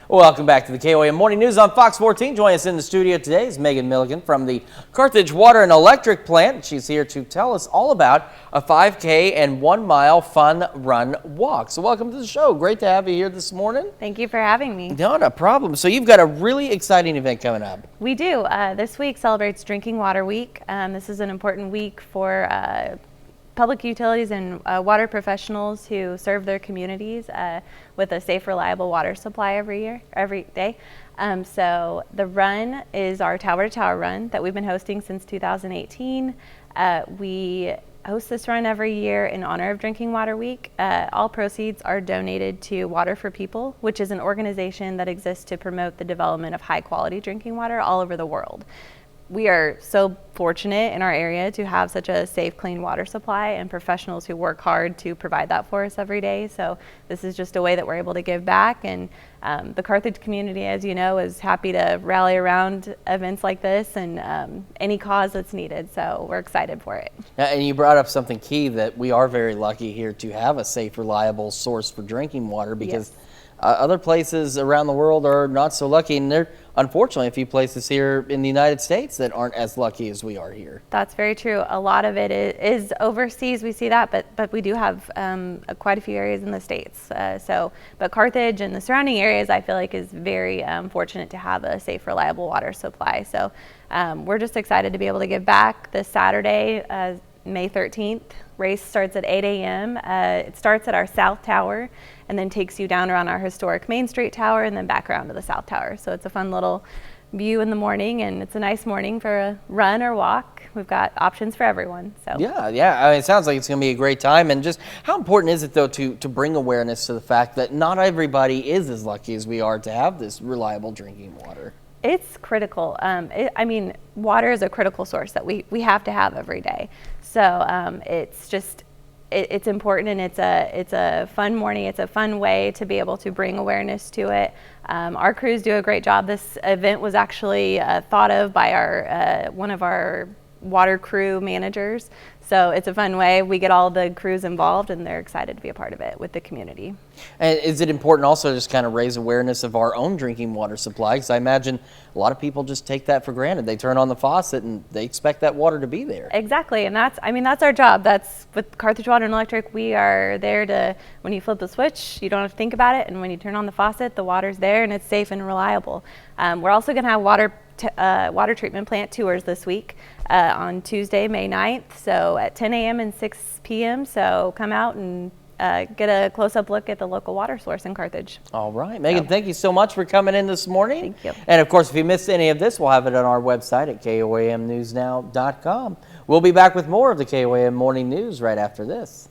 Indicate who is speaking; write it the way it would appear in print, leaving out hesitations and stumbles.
Speaker 1: Welcome back to the KOAM Morning News on Fox 14. Joining us in the studio today is Megan Milligan from the Carthage Water and Electric Plant. She's here to tell us all about a 5K and 1 mile fun run walk. So welcome to the show. Great to have you here this morning.
Speaker 2: Thank you for having me.
Speaker 1: Not a problem. So you've got a really exciting event coming up.
Speaker 2: We do. This week celebrates Drinking Water Week. This is an important week for public utilities and water professionals who serve their communities with a safe, reliable water supply every day. So the run is our Tower to Tower run that we've been hosting since 2018. We host this run every year in honor of Drinking Water Week. All proceeds are donated to Water for People, which is an organization that exists to promote the development of high quality drinking water all over the world. We are so fortunate in our area to have such a safe, clean water supply and professionals who work hard to provide that for us every day. So this is just a way that we're able to give back. And the Carthage community, as you know, is happy to rally around events like this and any cause that's needed. So we're excited for it.
Speaker 1: And you brought up something key, that we are very lucky here to have a safe, reliable source for drinking water, because
Speaker 2: Yes.
Speaker 1: Other places around the world are not so lucky, and there are unfortunately a few places here in the United States that aren't as lucky as we are here.
Speaker 2: That's very true. A lot of it is overseas. We see that, but we do have quite a few areas in the States. But Carthage and the surrounding areas, I feel like, is very fortunate to have a safe, reliable water supply. So we're just excited to be able to give back this Saturday, May 13th. Race starts at 8 a.m. It starts at our South Tower and then takes you down around our historic Main Street Tower and then back around to the South Tower. So it's a fun little view in the morning, and it's a nice morning for a run or walk. We've got options for everyone. So
Speaker 1: Yeah. I mean, it sounds like it's going to be a great time. And just how important is it, though, to bring awareness to the fact that not everybody is as lucky as we are to have this reliable drinking water?
Speaker 2: It's critical. I mean, water is a critical source that we have to have every day. So it's important, and it's a fun morning. It's a fun way to be able to bring awareness to it. Our crews do a great job. This event was actually thought of by one of our water crew managers. So it's a fun way. We get all the crews involved, and they're excited to be a part of it with the community.
Speaker 1: And is it important also to just kind of raise awareness of our own drinking water supply? Because I imagine a lot of people just take that for granted. They turn on the faucet and they expect that water to be there.
Speaker 2: Exactly, and that's our job. That's with Carthage Water and Electric. We are there to, when you flip the switch, you don't have to think about it, and when you turn on the faucet, the water's there and it's safe and reliable. We're also going to have water treatment plant tours this week on Tuesday, May 9th, so at 10 a.m. and 6 p.m. So come out and get a close-up look at the local water source in Carthage.
Speaker 1: All right, Megan, thank you so much for coming in this morning.
Speaker 2: Thank you.
Speaker 1: And of course, if you missed any of this, we'll have it on our website at KOAMnewsnow.com. We'll be back with more of the KOAM Morning News right after this.